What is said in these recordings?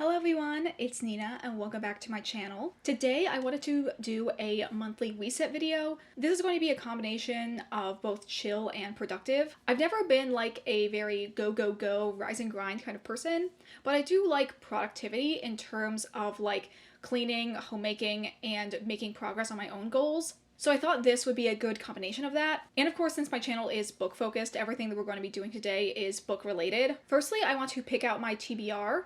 Hello everyone, it's Nina and welcome back to my channel. Today I wanted to do a monthly reset video. This is going to be a combination of both chill and productive. I've never been like a very go go go, rise and grind kind of person, but I do like productivity in terms of like cleaning, homemaking, and making progress on my own goals. So I thought this would be a good combination of that. And of course, since my channel is book focused, everything that we're going to be doing today is book related. Firstly, I want to pick out my TBR.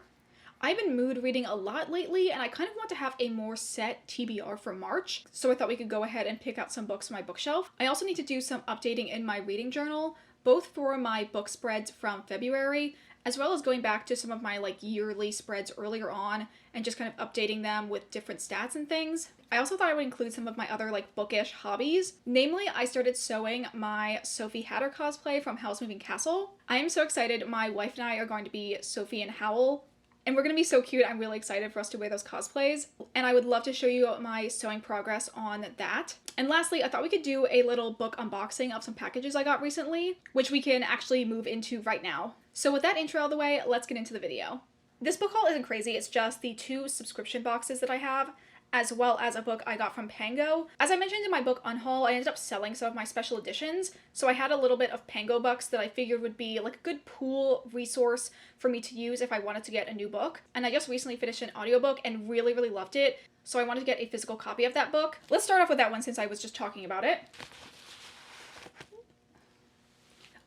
I've been mood reading a lot lately, and I kind of want to have a more set TBR for March, so I thought we could go ahead and pick out some books from my bookshelf. I also need to do some updating in my reading journal, both for my book spreads from February, as well as going back to some of my like yearly spreads earlier on and just kind of updating them with different stats and things. I also thought I would include some of my other like bookish hobbies. Namely, I started sewing my Sophie Hatter cosplay from Howl's Moving Castle. I am so excited. My wife and I are going to be Sophie and Howl. And we're going to be so cute. I'm really excited for us to wear those cosplays. And I would love to show you my sewing progress on that. And lastly, I thought we could do a little book unboxing of some packages I got recently, which we can actually move into right now. So with that intro out of the way, let's get into the video. This book haul isn't crazy. It's just the 2 subscription boxes that I have, as well as a book I got from Pango. As I mentioned in my book unhaul, I ended up selling some of my special editions, so I had a little bit of Pango bucks that I figured would be like a good pool resource for me to use if I wanted to get a new book. And I just recently finished an audiobook and really loved it, so I wanted to get a physical copy of that book. Let's start off with that one since I was just talking about it.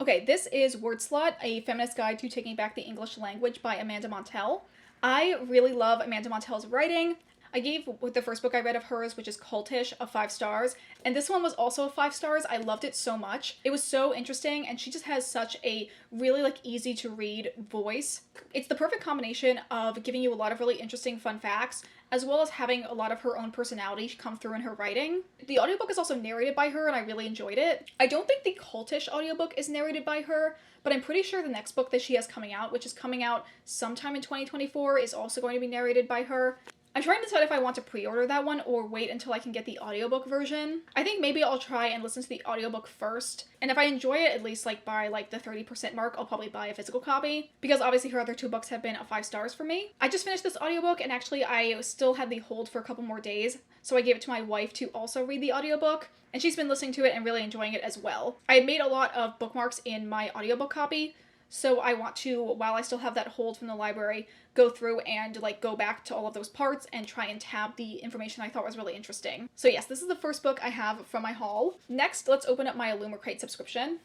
Okay, this is Word Slut, a feminist guide to taking back the English language by Amanda Montell. I really love Amanda Montell's writing. I gave the first book I read of hers, which is Cultish, a 5 stars, and this one was also 5 stars. I loved it so much. It was so interesting, and she just has such a really like easy to read voice. It's the perfect combination of giving you a lot of really interesting fun facts, as well as having a lot of her own personality come through in her writing. The audiobook is also narrated by her, and I really enjoyed it. I don't think the Cultish audiobook is narrated by her, but I'm pretty sure the next book that she has coming out, which is coming out sometime in 2024, is also going to be narrated by her. I'm trying to decide if I want to pre-order that one or wait until I can get the audiobook version. I think maybe I'll try and listen to the audiobook first, and if I enjoy it at least like by like the 30% mark, I'll probably buy a physical copy, because obviously her other 2 books have been a 5 stars for me. I just finished this audiobook, and actually I still had the hold for a couple more days, so I gave it to my wife to also read the audiobook, and she's been listening to it and really enjoying it as well. I had made a lot of bookmarks in my audiobook copy, so I want to, while I still have that hold from the library, go through and like go back to all of those parts and try and tab the information I thought was really interesting. So yes, this is the first book I have from my haul. Next, let's open up my Illumicrate subscription.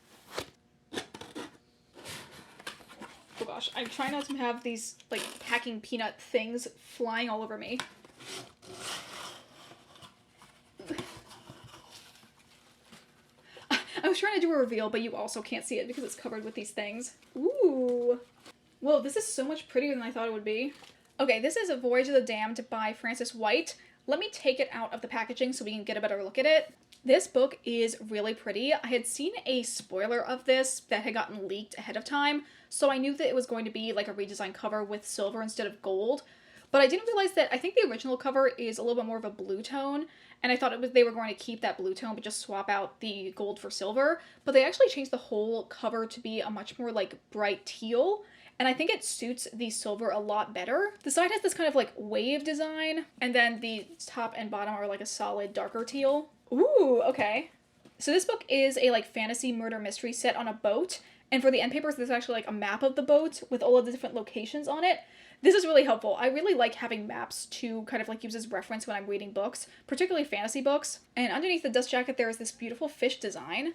Oh gosh, I'm trying not to have these like packing peanut things flying all over me. I was trying to do a reveal, but you also can't see it because it's covered with these things. Ooh. Whoa, this is so much prettier than I thought it would be. Okay, this is A Voyage of the Damned by Frances White. Let me take it out of the packaging so we can get a better look at it. This book is really pretty. I had seen a spoiler of this that had gotten leaked ahead of time, so I knew that it was going to be like a redesigned cover with silver instead of gold. But I didn't realize that I think the original cover is a little bit more of a blue tone, and I thought they were going to keep that blue tone but just swap out the gold for silver. But they actually changed the whole cover to be a much more like bright teal, and I think it suits the silver a lot better. The side has this kind of like wave design, and then the top and bottom are like a solid darker teal. Ooh, okay. So this book is a like fantasy murder mystery set on a boat, and for the end papers there's actually like a map of the boat with all of the different locations on it. This is really helpful. I really like having maps to kind of like use as reference when I'm reading books, particularly fantasy books. And underneath the dust jacket there is this beautiful fish design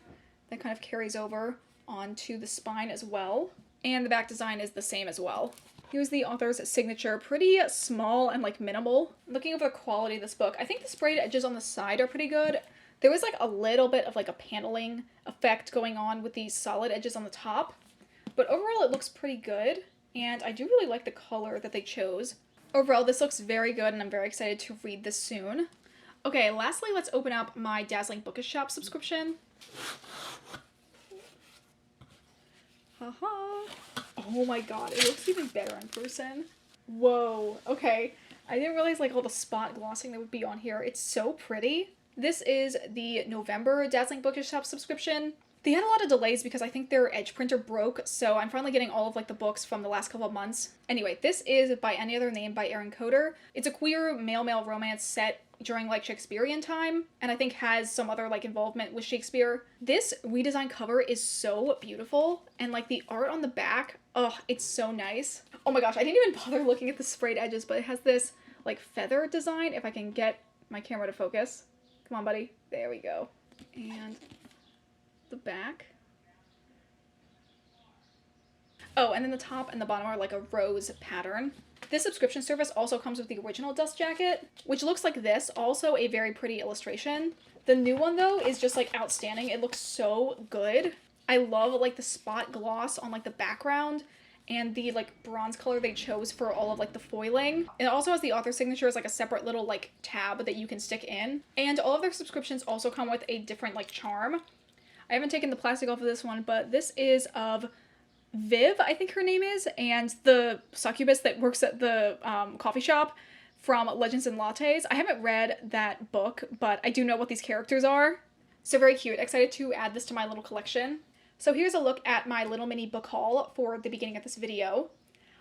that kind of carries over onto the spine as well. And the back design is the same as well. Here's the author's signature, pretty small and like minimal. Looking over the quality of this book, I think the sprayed edges on the side are pretty good. There was like a little bit of like a paneling effect going on with these solid edges on the top, but overall it looks pretty good. And I do really like the color that they chose. Overall, this looks very good, and I'm very excited to read this soon. Okay, lastly, let's open up my Dazzling Bookish Shop subscription. Haha. Oh my god, it looks even better in person. Whoa, okay. I didn't realize like all the spot glossing that would be on here. It's so pretty. This is the November Dazzling Bookish Shop subscription. They had a lot of delays because I think their edge printer broke, so I'm finally getting all of like the books from the last couple of months. Anyway, this is By Any Other Name by Aaron Coder. It's a queer male-male romance set during like Shakespearean time, and I think has some other like involvement with Shakespeare. This redesigned cover is so beautiful, and like the art on the back, oh, it's so nice. Oh my gosh, I didn't even bother looking at the sprayed edges, but it has this like feather design, if I can get my camera to focus. Come on, buddy. There we go. And the back. Oh, and then the top and the bottom are like a rose pattern. This subscription service also comes with the original dust jacket, which looks like this, also a very pretty illustration. The new one though is just like outstanding. It looks so good. I love like the spot gloss on like the background and the like bronze color they chose for all of like the foiling. It also has the author signature as like a separate little like tab that you can stick in. And all of their subscriptions also come with a different like charm. I haven't taken the plastic off of this one, but this is of Viv, I think her name is, and the succubus that works at the coffee shop from Legends and Lattes. I haven't read that book, but I do know what these characters are. So very cute. Excited to add this to my little collection. So here's a look at my little mini book haul for the beginning of this video.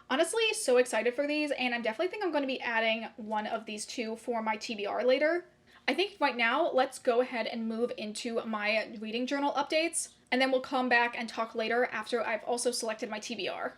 Honestly, so excited for these, and I definitely think I'm going to be adding one of these two for my TBR later. I think right now, let's go ahead and move into my reading journal updates, and then we'll come back and talk later after I've also selected my TBR.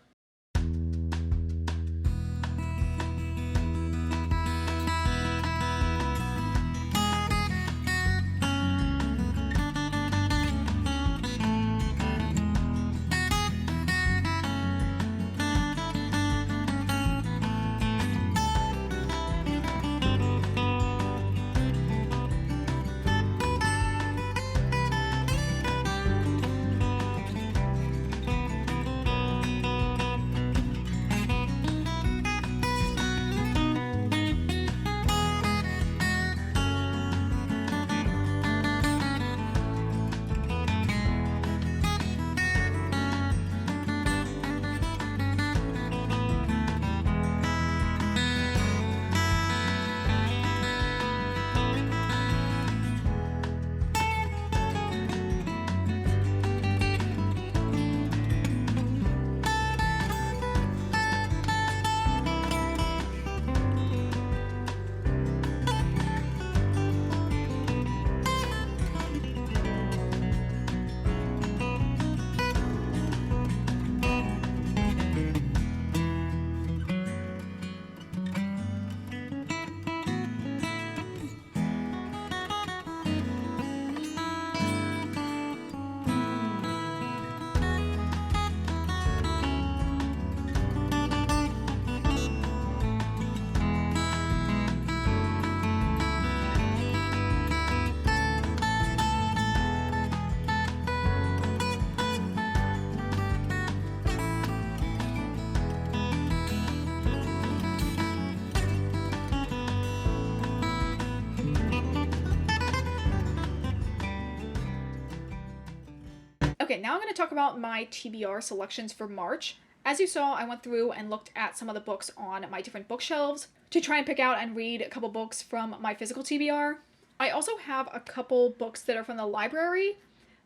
Okay, now I'm going to talk about my TBR selections for March. As you saw, I went through and looked at some of the books on my different bookshelves to try and pick out and read a couple books from my physical TBR. I also have a couple books that are from the library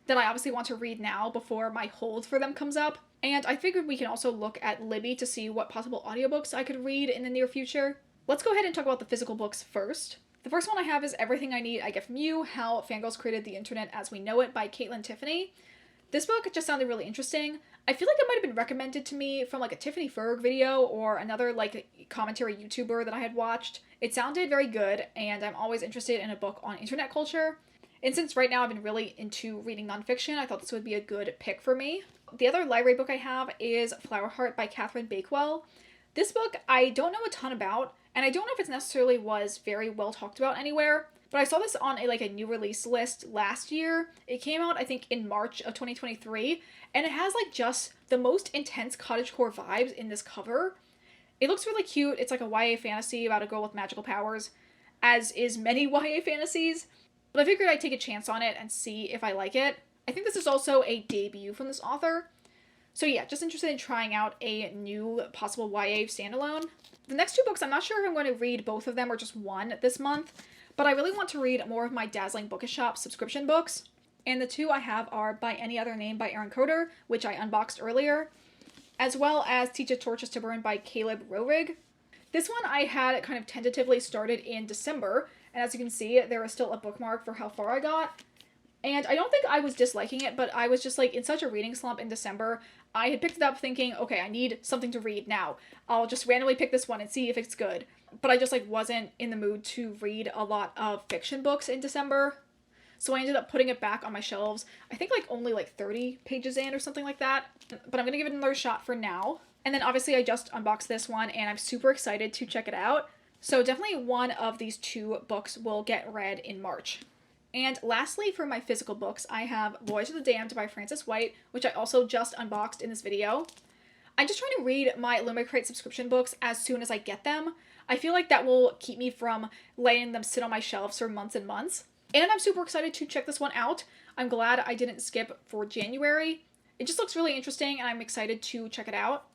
that I obviously want to read now before my hold for them comes up. And I figured we can also look at Libby to see what possible audiobooks I could read in the near future. Let's go ahead and talk about the physical books first. The first one I have is Everything I Need I Get From You, How Fangirls Created the Internet as We Know It by Caitlin Tiffany. This book just sounded really interesting. I feel like it might have been recommended to me from like a Tiffany Ferg video or another like commentary YouTuber that I had watched. It sounded very good, and I'm always interested in a book on internet culture. And since right now I've been really into reading nonfiction, I thought this would be a good pick for me. The other library book I have is Flower Heart by Catherine Bakewell. This book I don't know a ton about, and I don't know if it necessarily was very well talked about anywhere. But I saw this on a new release list last year. It came out, I think, in March of 2023, and it has like just the most intense cottagecore vibes in this cover. It looks really cute. It's like a YA fantasy about a girl with magical powers, as is many YA fantasies. But I figured I'd take a chance on it and see if I like it. I think this is also a debut from this author. So yeah, just interested in trying out a new possible YA standalone. The next two books, I'm not sure if I'm going to read both of them or just one this month. But I really want to read more of my Dazzling Bookish Shop subscription books. And the two I have are By Any Other Name by Aaron Coder, which I unboxed earlier, as well as Teach the Torches to Burn by Caleb Rohrig. This one I had kind of tentatively started in December, and as you can see, there is still a bookmark for how far I got. And I don't think I was disliking it, but I was just like in such a reading slump in December. I had picked it up thinking, okay, I need something to read now. I'll just randomly pick this one and see if it's good. But I just like wasn't in the mood to read a lot of fiction books in December. So I ended up putting it back on my shelves. I think like only like 30 pages in or something like that. But I'm gonna give it another shot for now. And then obviously I just unboxed this one and I'm super excited to check it out. So definitely one of these two books will get read in March. And lastly, for my physical books, I have Voyage of the Damned by Frances White, which I also just unboxed in this video. I'm just trying to read my Lumicrate subscription books as soon as I get them. I feel like that will keep me from letting them sit on my shelves for months and months. And I'm super excited to check this one out. I'm glad I didn't skip for January. It just looks really interesting and I'm excited to check it out.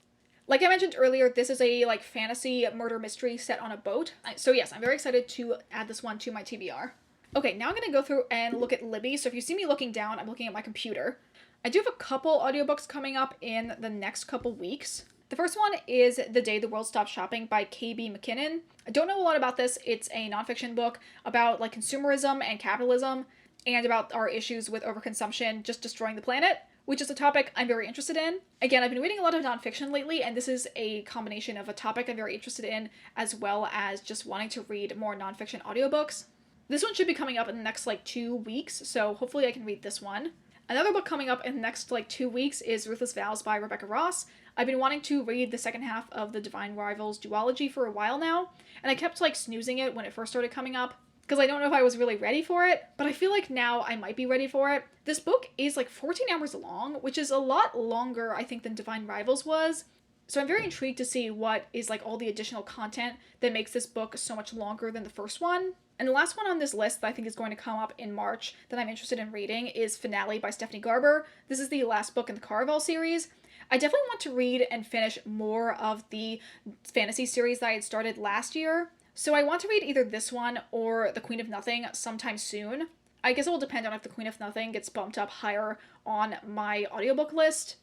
Like I mentioned earlier, this is a like fantasy murder mystery set on a boat. So yes, I'm very excited to add this one to my TBR. Okay, now I'm going to go through and look at Libby. So if you see me looking down, I'm looking at my computer. I do have a couple audiobooks coming up in the next couple weeks. The first one is The Day the World Stopped Shopping by K.B. McKinnon. I don't know a lot about this. It's a nonfiction book about like consumerism and capitalism and about our issues with overconsumption just destroying the planet, which is a topic I'm very interested in. Again, I've been reading a lot of nonfiction lately, and this is a combination of a topic I'm very interested in, as well as just wanting to read more nonfiction audiobooks. This one should be coming up in the next like 2 weeks, so hopefully I can read this one. Another book coming up in the next like 2 weeks is Ruthless Vows by Rebecca Ross. I've been wanting to read the second half of the Divine Rivals duology for a while now, and I kept like snoozing it when it first started coming up, because I don't know if I was really ready for it, but I feel like now I might be ready for it. This book is like 14 hours long, which is a lot longer, I think, than Divine Rivals was. So I'm very intrigued to see what is like all the additional content that makes this book so much longer than the first one. And the last one on this list that I think is going to come up in March that I'm interested in reading is Finale by Stephanie Garber. This is the last book in the Caraval series. I definitely want to read and finish more of the fantasy series that I had started last year. So I want to read either this one or The Queen of Nothing sometime soon. I guess it will depend on if The Queen of Nothing gets bumped up higher on my audiobook list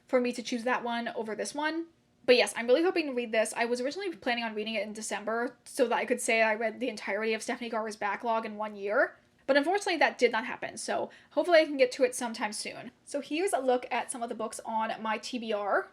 for me to choose that one over this one. But yes, I'm really hoping to read this. I was originally planning on reading it in December so that I could say I read the entirety of Stephanie Garber's backlog in 1 year. But unfortunately, that did not happen, so hopefully I can get to it sometime soon. So here's a look at some of the books on my TBR.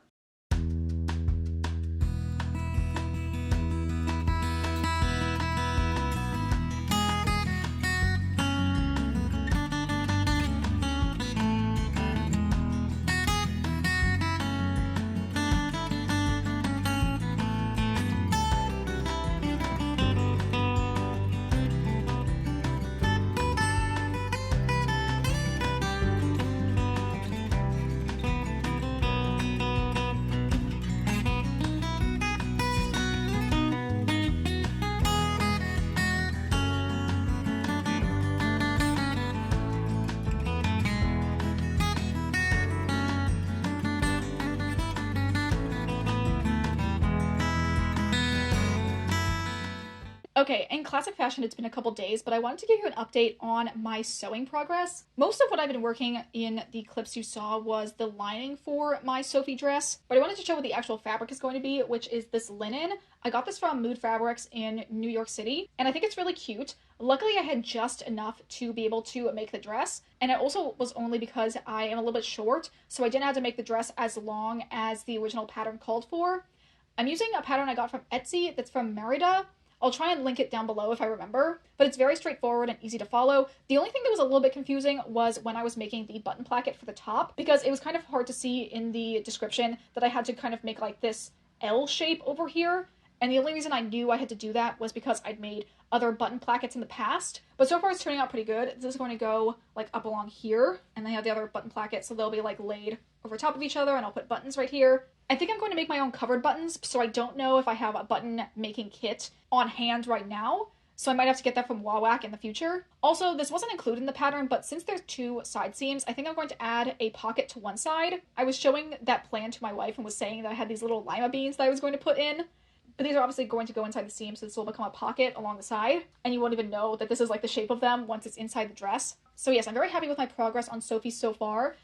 Okay, in classic fashion, it's been a couple days, but I wanted to give you an update on my sewing progress. Most of what I've been working in the clips you saw was the lining for my Sophie dress, but I wanted to show what the actual fabric is going to be, which is this linen. I got this from Mood Fabrics in New York City, and I think it's really cute. Luckily, I had just enough to be able to make the dress, and it also was only because I am a little bit short, so I didn't have to make the dress as long as the original pattern called for. I'm using a pattern I got from Etsy that's from Merida. I'll try and link it down below if I remember, but it's very straightforward and easy to follow. The only thing that was a little bit confusing was when I was making the button placket for the top, because it was kind of hard to see in the description that I had to kind of make like this L shape over here, and the only reason I knew I had to do that was because I'd made other button plackets in the past, but so far it's turning out pretty good. This is going to go like up along here, and then I have the other button plackets, so they'll be like laid over top of each other, and I'll put buttons right here. I think I'm going to make my own covered buttons, so I don't know if I have a button making kit on hand right now, so I might have to get that from Wawak in the future. Also, this wasn't included in the pattern, but since there's 2 side seams, I think I'm going to add a pocket to one side. I was showing that plan to my wife and was saying that I had these little lima beans that I was going to put in, but these are obviously going to go inside the seam, so this will become a pocket along the side, and you won't even know that this is like the shape of them once it's inside the dress. So yes, I'm very happy with my progress on Sophie so far.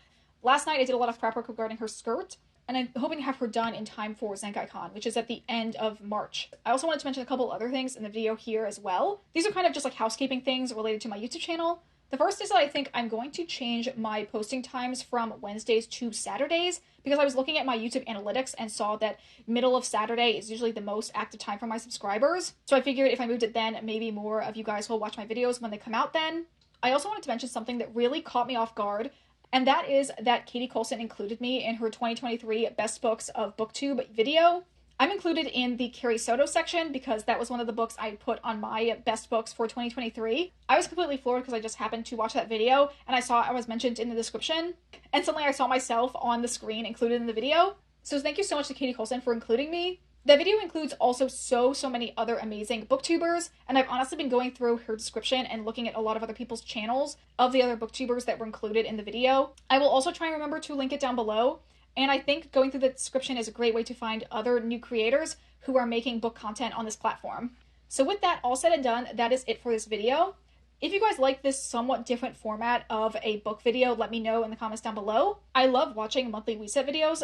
Last night I did a lot of prep work regarding her skirt, and I'm hoping to have her done in time for ZenkaiCon, which is at the end of March. I also wanted to mention a couple other things in the video here as well. These are kind of just like housekeeping things related to my YouTube channel. The first is that I think I'm going to change my posting times from Wednesdays to Saturdays, because I was looking at my YouTube analytics and saw that middle of Saturday is usually the most active time for my subscribers. So I figured if I moved it then, maybe more of you guys will watch my videos when they come out then. I also wanted to mention something that really caught me off guard, and that is that Katie Coulson included me in her 2023 Best Books of BookTube video. I'm included in the Carrie Soto section because that was one of the books I put on my best books for 2023. I was completely floored because I just happened to watch that video and I saw I was mentioned in the description, and suddenly I saw myself on the screen included in the video. So thank you so much to Katie Coulson for including me. That video includes also so many other amazing booktubers, and I've honestly been going through her description and looking at a lot of other people's channels of the other booktubers that were included in the video. I will also try and remember to link it down below, and I think going through the description is a great way to find other new creators who are making book content on this platform. So with that all said and done, that is it for this video. If you guys like this somewhat different format of a book video, let me know in the comments down below. I love watching monthly reset videos,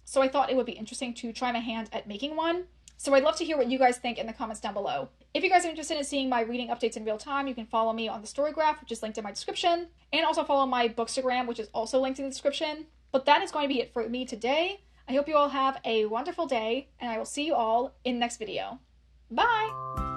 so I thought it would be interesting to try my hand at making one. So I'd love to hear what you guys think in the comments down below. If you guys are interested in seeing my reading updates in real time, you can follow me on the story graph, which is linked in my description, and also follow my Bookstagram, which is also linked in the description. But that is going to be it for me today. I hope you all have a wonderful day, and I will see you all in the next video. Bye!